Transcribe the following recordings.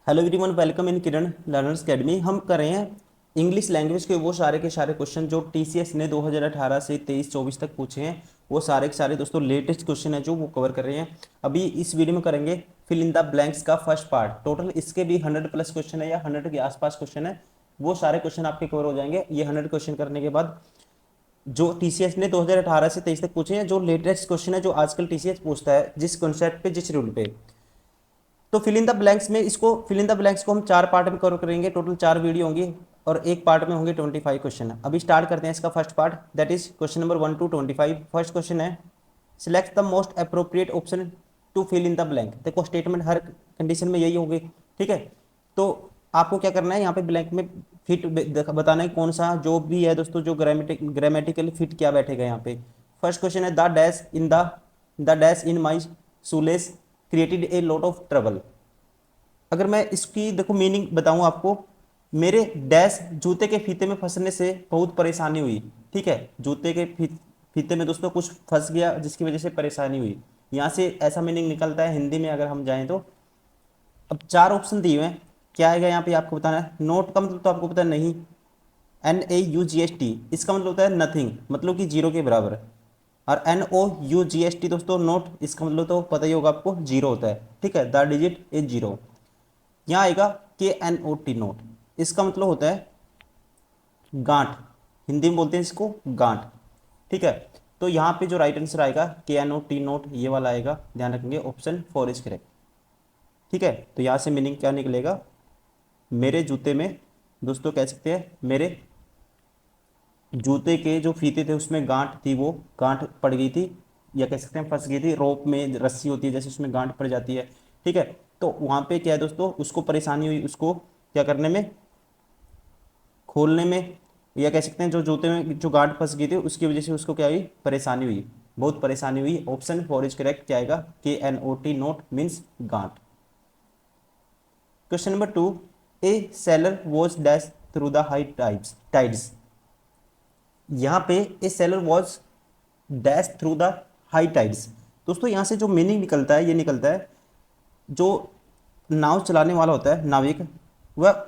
Hello everyone, welcome in Kiran learners academy. हम कर रहे हैं इंग्लिश लैंग्वेज के वो सारे के सारे क्वेश्चन जो टीसीएस ने 2018 से 23-24 तक पूछे हैं। वो सारे के सारे दोस्तों लेटेस्ट क्वेश्चन है जो वो कवर कर रहे हैं। अभी इस वीडियो में करेंगे फिल इन द ब्लैंक्स का फर्स्ट पार्ट। टोटल इसके भी 100+ क्वेश्चन है या 100 के आसपास क्वेश्चन है। वो सारे क्वेश्चन आपके कवर हो जाएंगे। ये 100 क्वेश्चन करने के बाद जो टीसीएस ने 2018 से 23 तक पूछे हैं, जो लेटेस्ट क्वेश्चन है जो आजकल टीसीएस पूछता है जिस कॉन्सेप्ट पे, जिस रूल पे। तो फिल इन द ब्लैंक्स में, इसको फिल इन द ब्लैंक्स को हम 4 पार्ट में कवर करेंगे। टोटल 4 वीडियो होंगी और एक पार्ट में होंगे 25 क्वेश्चन। अभी स्टार्ट करते हैं इसका first part, that is question number 1 to 25। First question है, select the most appropriate option to fill in the blank. देखो स्टेटमेंट हर कंडीशन में यही होगी, ठीक है। तो आपको क्या करना है, यहाँ पे ब्लैंक में फिट बताना है कौन सा जो भी है दोस्तों, जो ग्रामेटिकल फिट क्या बैठेगा यहाँ पे। फर्स्ट क्वेश्चन है, the dash in my shoelace created a lot of trouble. अगर मैं इसकी देखो मीनिंग बताऊं आपको, मेरे डैश जूते के फीते में फंसने से बहुत परेशानी हुई। ठीक है, जूते के फीते में दोस्तों कुछ फंस गया जिसकी वजह से परेशानी हुई। यहाँ से ऐसा मीनिंग निकलता है हिंदी में अगर हम जाएं तो। अब 4 ऑप्शन दिए हुए हैं, क्या आएगा यहाँ पे आपको बताना है। नोट का मतलब तो आपको पता है नहीं, NAUGST, इसका मतलब होता है नथिंग, मतलब कि जीरो के बराबर। और NOUGST दोस्तों नोट, इसका मतलब तो पता ही होगा आपको, जीरो होता है। ठीक है, द डिजिट इज जीरो। यहाँ आएगा KNOT नोट, इसका मतलब होता है गांठ, हिंदी में बोलते हैं इसको गांठ। ठीक है, तो यहाँ पे जो राइट आंसर आएगा KNOT नोट, ये वाला आएगा, ध्यान रखेंगे, ऑप्शन 4 इज करेक्ट। ठीक है, तो यहाँ से मीनिंग क्या निकलेगा, मेरे जूते में दोस्तों कह सकते हैं, मेरे जूते के जो फीते थे उसमें गांठ थी, वो गांठ पड़ गई थी, या कह सकते हैं फंस गई थी। रोप में रस्सी होती है जैसे, उसमें गांठ पड़ जाती है। ठीक है, तो वहाँ पे क्या है दोस्तों, उसको परेशानी हुई, उसको क्या करने में, खोलने में, या कह सकते हैं जो जूते में जो गांठ फंस गई थी उसकी वजह से उसको क्या हुई, परेशानी हुई, बहुत परेशानी हुई। Option 4 is correct. क्या आएगा, KNOT नोट मीन्स गांठ। Question number 2, a sailor was dash through the high tides. यहाँ पे a sailor was dash through the high tides. दोस्तों यहाँ से जो मीनिंग निकलता है, ये निकलता है जो नाव चलाने वाला होता है, नाविक, वह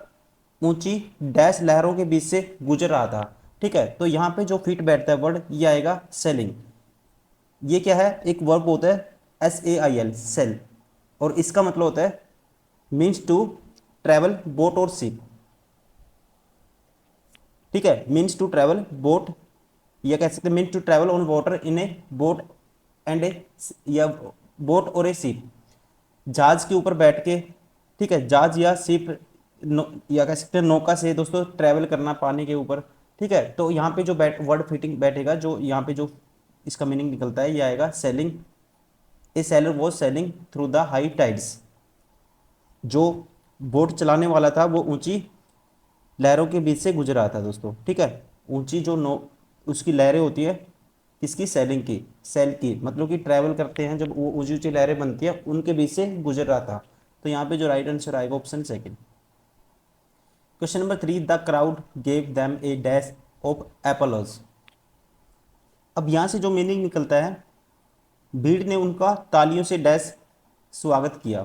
ऊंची डैश लहरों के बीच से गुजर रहा था। ठीक है, तो यहाँ पे जो फिट बैठता है वर्ड, ये आएगा सेलिंग। ये क्या है, एक वर्ब होता है SAIL, सेल, और इसका मतलब होता है मीन्स टू ट्रेवल बोट और शिप। ठीक है, मीन्स टू ट्रेवल बोट, या कह सकते हैं means to travel on water in a boat and a, या बोट और ए शिप, जहाज के ऊपर बैठ के। ठीक है, जहाज या शिप, या कह सकते हैं नौका से दोस्तों ट्रैवल करना पानी के ऊपर। ठीक है, तो यहाँ पे जो वर्ड फिटिंग बैठेगा, जो यहाँ पे जो इसका मीनिंग निकलता है, ये आएगा selling. A sailor was selling through the high tides. जो बोट चलाने वाला था वो ऊंची लहरों के बीच से गुजर रहा था दोस्तों। ठीक है, ऊंची जो नो उसकी लहरें होती है, किसकी, सेलिंग की, सेल की, मतलब कि ट्रैवल करते हैं जब वो ऊंची ऊंची लहरें बनती है, उनके बीच से गुजर रहा था। तो यहाँ पे जो राइट आंसर आएगा option second. Question number 3, the crowd gave them A dash of apples. अब यहाँ से जो मीनिंग निकलता है, भीड़ ने उनका तालियों से डैश स्वागत किया।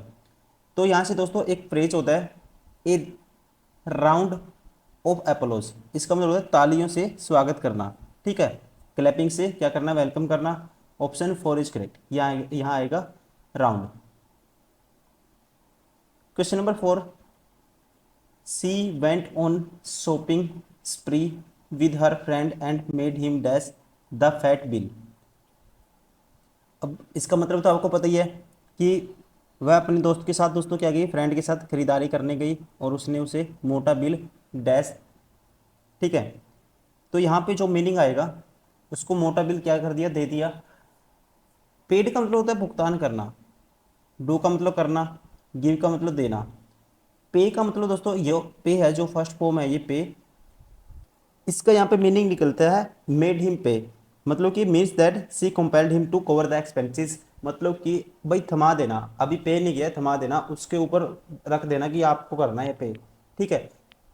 तो यहाँ से दोस्तों एक फ्रेज होता है, ए राउंड ऑफ एप्पलोस, इसका मतलब होता है तालियों से स्वागत करना। ठीक है, क्लैपिंग से क्या करना, वेलकम करना। ऑप्शन 4 इज करेक्ट, यहाँ आएगा round. Question number 4, she went on shopping spree with her friend and made him dash the fat bill. अब इसका मतलब तो आपको पता ही है कि वह अपने दोस्त के साथ दोस्तों क्या गई, फ्रेंड के साथ खरीदारी करने गई और उसने उसे मोटा बिल डैश। ठीक है, तो यहाँ पे जो मीनिंग आएगा, उसको मोटा बिल क्या कर दिया, दे दिया। पेड का मतलब होता है भुगतान करना, डू का मतलब करना, गिव का मतलब देना। पे का मतलब दोस्तों ये पे है, जो फर्स्ट फॉर्म है ये पे, इसका यहाँ पे मीनिंग निकलता है मेड हिम पे, मतलब कि means that she compelled him to cover the expenses. मतलब कि भाई थमा देना, अभी पे नहीं गया, थमा देना, उसके ऊपर रख देना कि आपको करना है पे। ठीक है,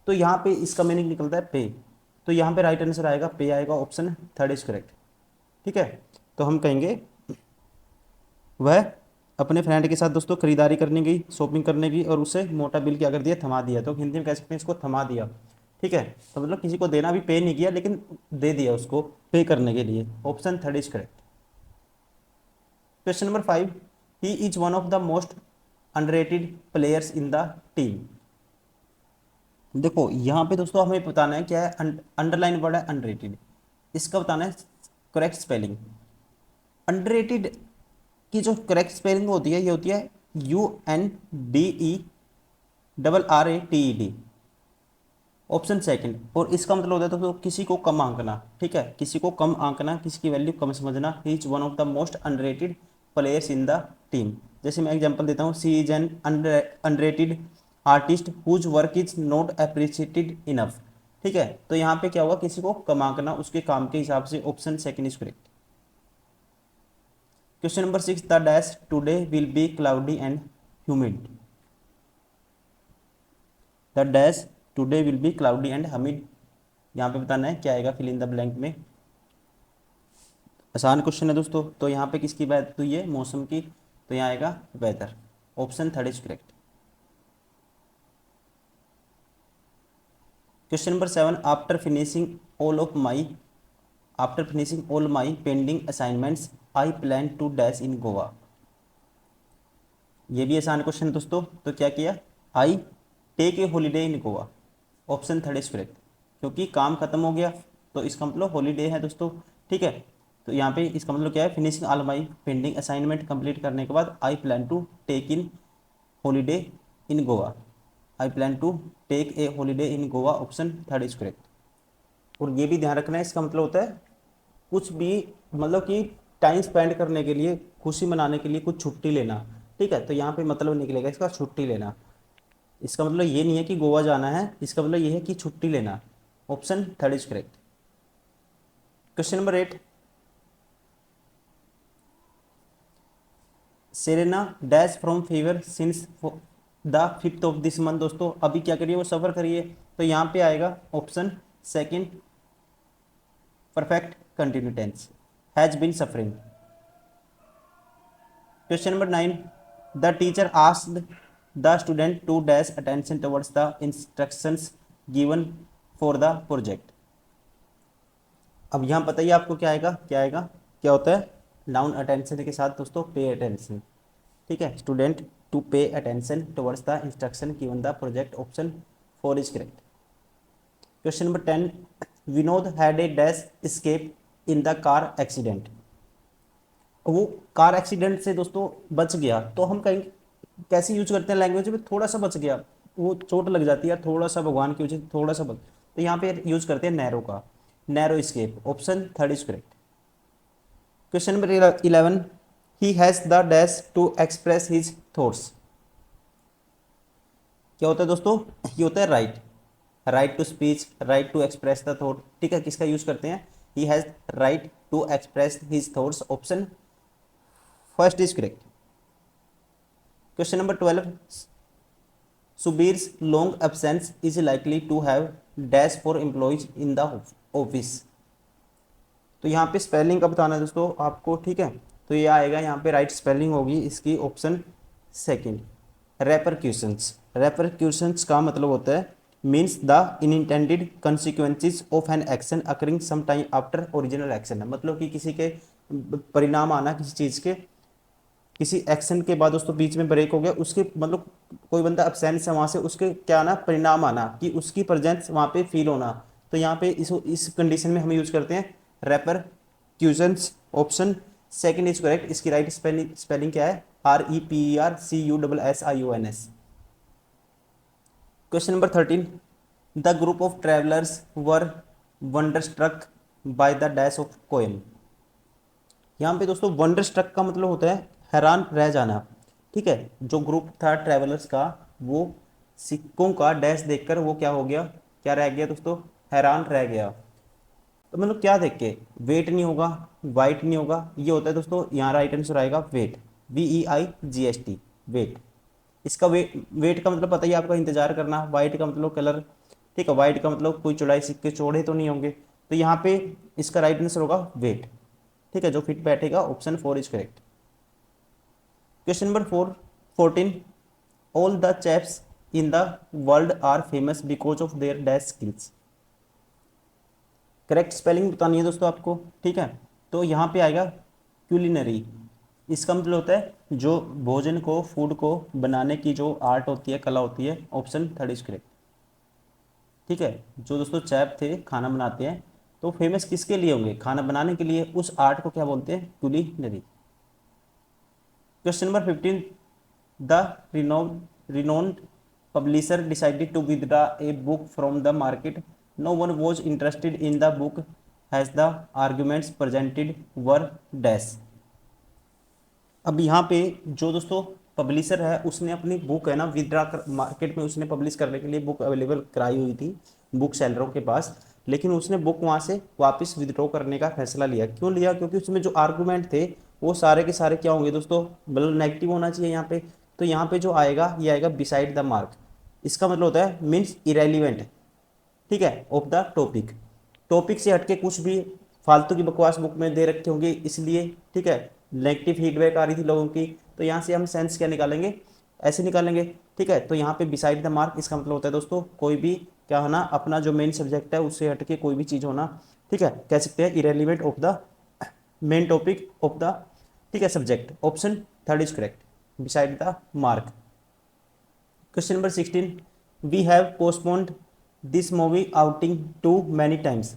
तो यहाँ पे इसका मीनिंग निकलता है पे। तो यहाँ पे राइट आंसर आएगा पे आएगा, ऑप्शन 3 इज करेक्ट। ठीक है, तो हम कहेंगे वह अपने फ्रेंड के साथ दोस्तों खरीदारी करने गई, शॉपिंग करने गई, और उसे मोटा बिल क्या कर दिया, थमा दिया। तो हिंदी में कह सकते हैं इसको थमा दिया। ठीक है, तो मतलब किसी को देना भी, पे नहीं किया लेकिन दे दिया उसको पे करने के लिए। Option third is correct. Question number 5, he is one of the most underrated players in the team. देखो यहाँ पे दोस्तों हमें बताना है क्या है, अंडरलाइन वर्ड है अंडररेटेड, इसका बताना है करेक्ट स्पेलिंग। अंडररेटेड की जो करेक्ट स्पेलिंग होती है ये होती है UNDERRATED, ऑप्शन सेकंड। और इसका मतलब होता है दोस्तों किसी को कम आंकना। ठीक है, किसी को कम आंकना, किसी की वैल्यू कम समझना। He is one of the most underrated players in the team. जैसे मैं एग्जांपल देता हूँ, she is an underrated artist whose work is not appreciated enough. ठीक है, तो यहाँ पे क्या हुआ, किसी को कम आंकना उसके काम के हिसाब से। Option second is correct. Question number 6, the dash today will be cloudy and humid. The dash today will be cloudy and humid, यहाँ पे बताना है क्या आएगा, फिल इन द ब्लैंक में। आसान क्वेश्चन है दोस्तों। तो यहाँ पे किसकी बात हुई है, मौसम की, तो यहाँ आएगा whether. Option third is correct. Question number 7, after finishing all my pending assignments I plan to dash in Goa. ये भी आसान क्वेश्चन है दोस्तों। तो क्या किया, I take a holiday in Goa. Option third is correct, क्योंकि काम खत्म हो गया तो इसका मतलब हॉलीडे है दोस्तों। ठीक है, तो यहाँ पे इसका मतलब क्या है, finishing all my pending assignment complete करने के बाद I plan to take in holiday in Goa. I plan to take a holiday in Goa. Option third is correct. और ये भी ध्यान रखना है, इसका मतलब होता है कुछ भी, मतलब कि टाइम स्पेंड करने के लिए, खुशी मनाने के लिए कुछ छुट्टी लेना। ठीक है, तो यहाँ पे मतलब निकलेगा इसका छुट्टी लेना। इसका मतलब ये नहीं है कि गोवा जाना है, इसका मतलब ये है कि छुट्टी लेना। Option third is correct. Question number 8, Serena dash from fever since the 5th of this month. दोस्तों अभी क्या करिए, वो सफ़र करिए। तो यहाँ पे आएगा option second, perfect continue tense, has been suffering. Question number 9, the teacher asked the student to dash attention towards the instructions given for the project. अब यहाँ बताइए आपको क्या आएगा, क्या आएगा, क्या होता है, नाउन अटेंशन के साथ दोस्तों पे अटेंशन। ठीक है, student to pay attention towards the instruction given the project. Option four is correct. Question number 10, Vinod had a dash escape in the car accident. वो कार एक्सीडेंट से दोस्तों बच गया, तो हम कहीं कैसे यूज करते हैं लैंग्वेज में, थोड़ा सा बच गया, वो चोट लग जाती है, थोड़ा सा भगवान की वजह से थोड़ा सा बच, तो यहाँ पे यूज करते हैं नैरो का, narrow escape. Option third is correct. Question number 11, he has the dash to express his thoughts. क्या होता है दोस्तों, ये होता है right, right to speech, right to express the thought. ठीक है, किसका यूज करते हैं, he has right to express his thoughts. Option first is correct. Question number 12, Subir's long absence is likely to have dash for employees in the office. तो यहाँ पे spelling का बताना है दोस्तों आपको। ठीक है, तो ये आएगा, यहाँ पे राइट स्पेलिंग होगी इसकी, ऑप्शन सेकंड, रेपरक्यूशंस। रेपरक्यूशंस का मतलब होता है means the unintended consequences of an action occurring some time after original action. मतलब कि किसी के परिणाम आना, किसी चीज़ के, किसी एक्शन के बाद दोस्तों बीच में ब्रेक हो गया, उसके मतलब कोई बंदा अब्सेंस है वहाँ से, उसके क्या आना, परिणाम आना, कि उसकी प्रेजेंस वहाँ पे फील होना। तो यहाँ पे इस कंडीशन में हम यूज करते हैं repercussions. Option second is correct. इसकी राइट स्पेलिंग क्या है, REPERCUSSIONS। Question number 13, the group of travellers were wonderstruck by the dash of कोएम। यहाँ पे दोस्तों वंडर स्ट्रक का मतलब होता है हैरान रह जाना। ठीक है, जो ग्रुप था ट्रैवलर्स का, वो सिक्कों का डैश देखकर वो क्या हो गया, क्या रह गया दोस्तों, हैरान रह गया। तो मतलब क्या देख के, वेट नहीं होगा, वाइट नहीं होगा, ये होता है दोस्तों, यहाँ राइट आंसर आएगा वेट, VEIGST, वेट। इसका वेट का मतलब पता ही आपका, इंतजार करना। वाइट का मतलब कलर। ठीक है, वाइट का मतलब कोई चौड़ाई, सिक्के चौड़े तो नहीं होंगे, तो यहाँ पे इसका राइट आंसर होगा वेट। ठीक है, जो फिट बैठेगा। Option four is correct. Question number 14, all the chefs in the world are famous because of their dash skills. Correct spelling बतानी है दोस्तों आपको, ठीक है। तो यहाँ पे आएगा क्यूलिनरी, इसका मतलब होता है जो भोजन को, फूड को बनाने की जो आर्ट होती है, कला होती है। ऑप्शन थर्ड इज करेक्ट, ठीक है। जो दोस्तों चैप थे खाना बनाते हैं, तो फेमस किसके लिए होंगे? खाना बनाने के लिए। उस आर्ट को क्या बोलते हैं? Culinary. Question number 15, the renowned publisher decided to withdraw a book from the market. No one was interested in the book as the arguments presented were dash। अब यहाँ पे जो दोस्तों पब्लिशर है, उसने अपनी बुक है ना विदड्रा कर मार्केट में, उसने पब्लिश करने के लिए बुक अवेलेबल कराई हुई थी बुक सेलरों के पास, लेकिन उसने बुक वहाँ से वापस विदड्रॉ करने का फैसला लिया। क्यों लिया? क्योंकि उसमें जो आर्गूमेंट थे वो सारे के सारे क्या होंगे दोस्तों? मतलब नेगेटिव होना चाहिए यहाँ पे। तो यहाँ पे जो आएगा ये आएगा बिसाइड द मार्क। इसका मतलब होता है मीन्स इरेलीवेंट, ठीक है, ऑफ द टॉपिक। टॉपिक से हटके कुछ भी फालतू की बकवास बुक में दे रखे होंगे इसलिए, ठीक है। नेगेटिव फीडबैक आ रही थी लोगों की, तो यहाँ से हम सेंस क्या निकालेंगे? ऐसे निकालेंगे, ठीक है। तो यहाँ पे बिसाइड द मार्क, इसका मतलब होता है दोस्तों कोई भी क्या होना, अपना जो मेन सब्जेक्ट है उससे हटके कोई भी चीज़ होना, ठीक है। कह सकते हैं irrelevant of the main topic of the, ठीक है, subject. Option third is correct, beside the mark. Question number 16, we have postponed this movie outing too many times,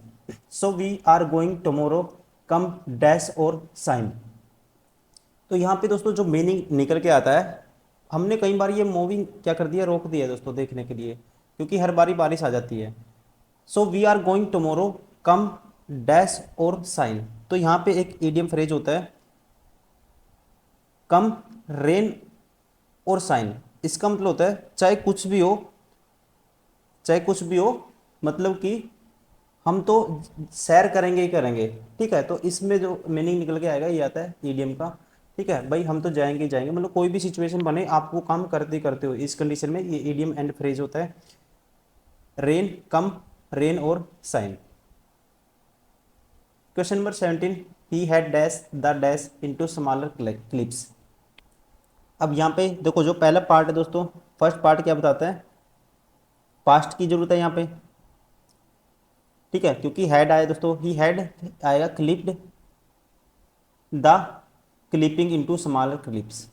so we are going tomorrow, come dash or shine. तो यहाँ पे दोस्तों जो meaning निकल के आता है, हमने कई बार ये मूवी क्या कर दिया, रोक दिया दोस्तों देखने के लिए, क्योंकि हर बारी बारिश आ जाती है। So we are going tomorrow, come dash or shine. तो यहाँ पे एक ईडियम फ्रेज होता है कम रेन और साइन। इसका मतलब होता है चाहे कुछ भी हो, चाहे कुछ भी हो, मतलब कि हम तो सैर करेंगे ही करेंगे, ठीक है। तो इसमें जो मीनिंग निकल के आएगा ये आता है ईडियम का, ठीक है भाई, हम तो जाएंगे ही जाएंगे, मतलब कोई भी सिचुएशन बने आप वो काम करते ही करते हो, इस कंडीशन में ये ईडियम एंड फ्रेज होता है rain, come rain or shine. Question number 17, he had dash the dash into smaller clips. अब यहाँ पे देखो जो पहला पार्ट है दोस्तों, फर्स्ट पार्ट क्या बताता है? पास्ट की जरूरत है यहाँ पे, ठीक है, क्योंकि हैड आया दोस्तों, ही हैड आएगा clipped the clipping into smaller clips.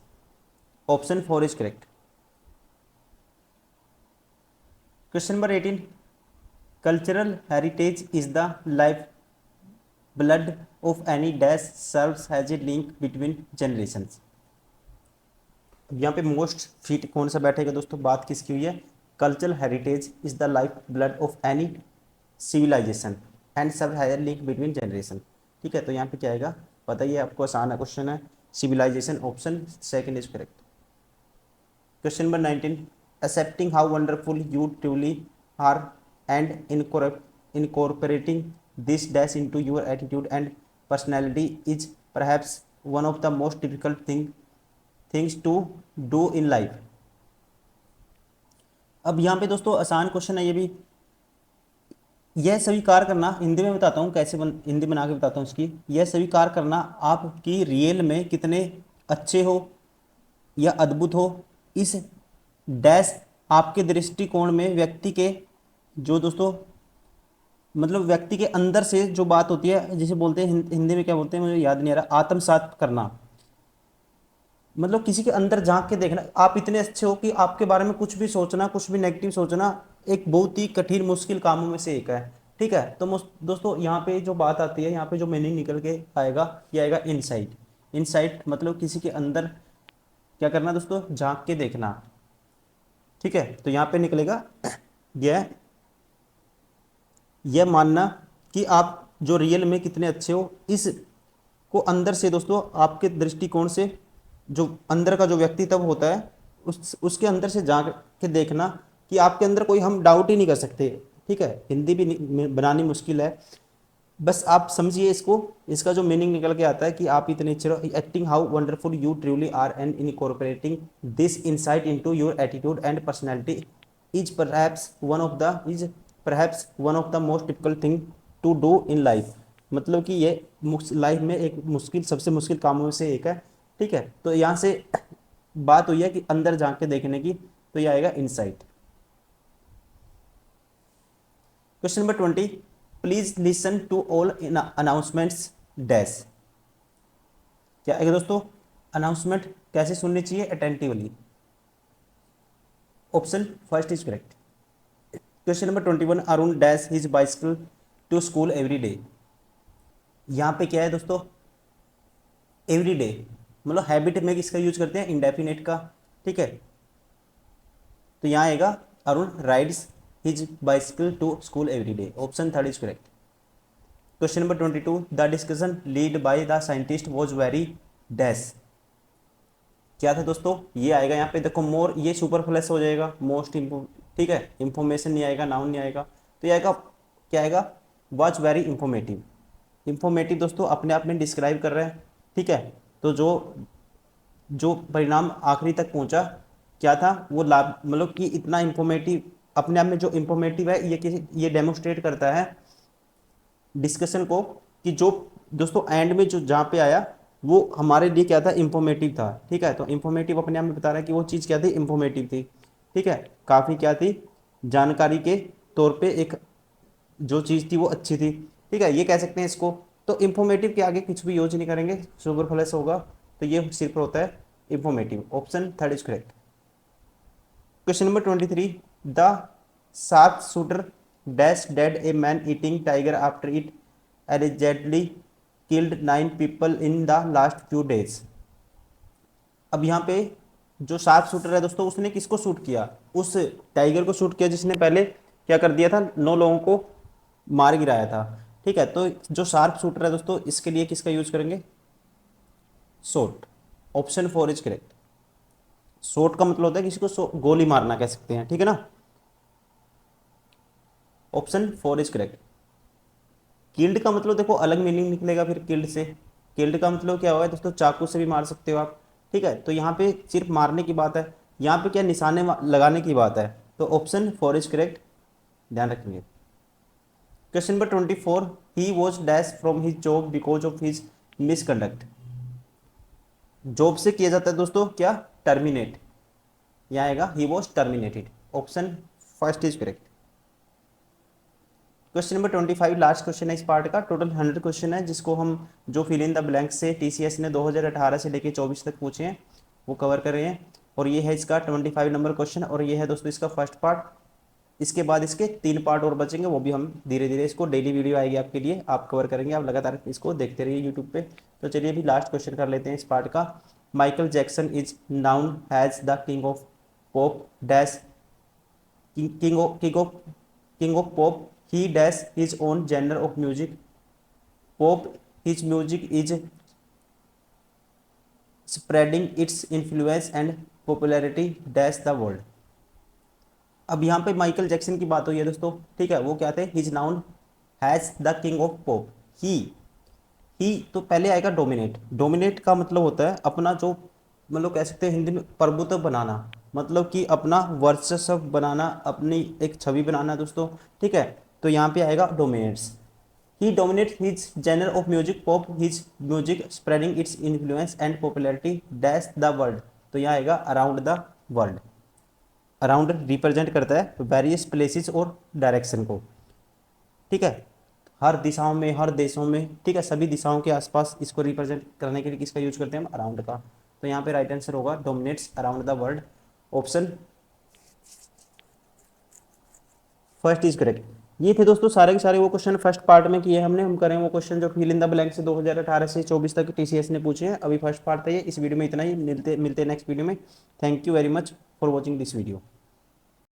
Option 4 is correct. Question number 18, cultural heritage is the life blood of any dash serves has a link between generations. यहाँ पे मोस्ट फिट कौन सा बैठेगा दोस्तों? बात किसकी हुई है? Cultural heritage is the life blood of any civilization and serve has a link between generation, ठीक है। तो यहाँ पे क्या आएगा? पता ही है आपको, आसान है क्वेश्चन है, civilization. Option second is correct. Question number 19, accepting how wonderful you truly are and incorporating this dash into your attitude and personality is perhaps one of the most difficult things to do in life. अब यहाँ पे दोस्तों आसान question है ये भी। यह स्वीकार करना, हिंदी में बताता हूँ कैसे हिंदी बना के बताता हूँ इसकी। यह स्वीकार करना आपकी रियल में कितने अच्छे हो या अद्भुत हो, इस डैश आपके दृष्टिकोण में व्यक्ति के जो दोस्तों, मतलब व्यक्ति के अंदर से जो बात होती है, जिसे बोलते हैं हिंदी में क्या बोलते हैं मुझे याद नहीं आ रहा, आत्मसात करना। मतलब किसी के अंदर झांक के देखना, आप इतने अच्छे हो कि आपके बारे में कुछ भी सोचना, कुछ भी नेगेटिव सोचना एक बहुत ही कठिन मुश्किल कामों में से एक है, ठीक है। तो दोस्तों यहाँ पे जो बात आती है, यहाँ पे जो मीनिंग निकल के आएगा ये आएगा इनसाइट। इनसाइट मतलब किसी के अंदर क्या करना दोस्तों? झांक के देखना, ठीक है। तो यहाँ पे निकलेगा यह मानना कि आप जो रियल में कितने अच्छे हो, इस को अंदर से दोस्तों आपके दृष्टिकोण से जो अंदर का जो व्यक्तित्व होता है उसके अंदर से झांक के देखना कि आपके अंदर कोई हम डाउट ही नहीं कर सकते, ठीक है। हिंदी भी बनानी मुश्किल है, बस आप समझिए इसको। इसका जो मीनिंग निकल के आता है कि आप इतने अच्छे, acting how wonderful you truly are and incorporating this insight into your attitude and personality is perhaps one of the most difficult thing to do in life. मतलब कि ये लाइफ में एक मुश्किल, सबसे मुश्किल कामों में से एक है, ठीक है। तो यहाँ से बात हुई है कि अंदर जाके देखने की, तो ये आएगा insight. Question number 20, please listen to all announcements dash. क्या आएगा दोस्तों, अनाउंसमेंट कैसे सुननी चाहिए, attentively. Option first is correct. Question number 21, Arun dash his bicycle to school every day. यहाँ पे क्या है दोस्तों, एवरी डे, मतलब हैबिट में किसका यूज करते हैं, इंडेफिनेट का, ठीक है। तो यहाँ आएगा Arun rides his bicycle to school every day, option third is correct. Question number 22, the discussion lead by the scientist was very dash. क्या था दोस्तों, ये आएगा यहाँ पे देखो मोर, ये सुपरफ्लस हो जाएगा, मोस्ट ठीक है, इंफॉर्मेशन नहीं आएगा, नाउन नहीं आएगा, तो ये आएगा क्या आएगा, वॉज वेरी इंफॉर्मेटिव। इंफॉर्मेटिव दोस्तों अपने आप में डिस्क्राइब कर रहे हैं, ठीक है। तो जो जो परिणाम आखिरी तक पहुंचा क्या था, वो लाभ, मतलब कि इतना इंफॉर्मेटिव, अपने आप में जो इंफॉर्मेटिव है, ये डेमोस्ट्रेट करता है डिस्कशन को, कि जो दोस्तों एंड में जो जहाँ पे आया वो हमारे लिए क्या था, इंफॉर्मेटिव था, ठीक है। तो इंफॉर्मेटिव अपने आप में बता रहा है कि वो चीज़ क्या थी, इंफॉर्मेटिव थी, ठीक है, काफ़ी क्या थी, जानकारी के तौर पे एक जो चीज़ थी वो अच्छी थी, ठीक है, ये कह सकते हैं इसको। तो इंफॉर्मेटिव के आगे कुछ भी यूज नहीं करेंगे, सुपरफ्लस होगा, तो ये सिर्फ होता है informative, option third is correct. Question number 23, the sharp shooter dash dead a man eating tiger after it allegedly killed 9 people in the last few days. अब यहाँ पे जो शार्प शूटर है दोस्तों, उसने किसको शूट किया, उस टाइगर को शूट किया जिसने पहले क्या कर दिया था, 9 लोगों को मार गिराया था, ठीक है। तो जो शार्प शूटर है दोस्तों, इसके लिए किसका यूज करेंगे, shot, option four is correct. Shot का मतलब होता है किसी को गोली मारना कह सकते हैं, ठीक है ना, option four is correct. Killed का मतलब देखो अलग मीनिंग निकलेगा फिर किल्ड से, किल्ड का मतलब क्या हुआ है दोस्तों, चाकू से भी मार सकते हो आप, ठीक है। तो यहाँ पे सिर्फ मारने की बात है, यहाँ पे क्या निशाने लगाने की बात है, तो ऑप्शन फोर इज करेक्ट, ध्यान रखेंगे। Question number 24, he was dash from his job because of his misconduct. Job से किया जाता है दोस्तों क्या, टर्मिनेट, यहाँ आएगा he was terminated, option first is correct. Question number 25 last question है इस पार्ट का, टोटल 100 क्वेश्चन है, जिसको हम जो फिल इन द ब्लैंक से टीसीएस ने 2018 से लेकर 24 तक पूछे हैं वो कवर कर रहे हैं, और ये है इसका 25 नंबर क्वेश्चन, और ये है दोस्तों इसका फर्स्ट पार्ट। इसके बाद इसके 3 पार्ट और बचेंगे, वो भी हम धीरे धीरे, इसको डेली वीडियो आएगी आपके लिए, आप कवर करेंगे, आप लगातार इसको देखते रहिए यूट्यूब पे। तो चलिए अभी लास्ट क्वेश्चन कर लेते हैं इस पार्ट का। Michael Jackson is noun as the king of pop dash, king of pop, he dash his own genre of music, pop, his music is spreading its influence and popularity dash the world। अब यहाँ पे Michael Jackson की बात हुई है दोस्तों, ठीक है, वो क्या थे, he's known as the king of pop, ही तो पहले आएगा डोमिनेट, डोमिनेट का मतलब होता है अपना जो, मतलब कह सकते हैं हिंदी में प्रभुत्व बनाना, मतलब कि अपना वर्चस्व बनाना, अपनी एक छवि बनाना दोस्तों, ठीक है। तो यहाँ पे आएगा dominates, he dominate his genre of music pop, his music spreading its influence and popularity dash the world. तो यहाँ आएगा around the world, around represent करता है वेरियस प्लेसेस और डायरेक्शन को, ठीक है, हर दिशाओं में, हर देशों में, ठीक है, सभी दिशाओं के आसपास इसको रिप्रेजेंट करने के लिए किसका यूज करते हैं हम, अराउंड का। तो यहाँ पे राइट आंसर होगा dominates around the world, option first is correct. ये थे दोस्तों सारे के सारे वो क्वेश्चन फर्स्ट पार्ट में किए हमने, हम करें वो क्वेश्चन जो फिल इन द ब्लैंक से 2018 से 24 तक टीसीएस ने पूछे हैं। अभी फर्स्ट पार्ट था ये, इस वीडियो में इतना ही, मिलते नेक्स्ट वीडियो में। Thank you very much for watching this video.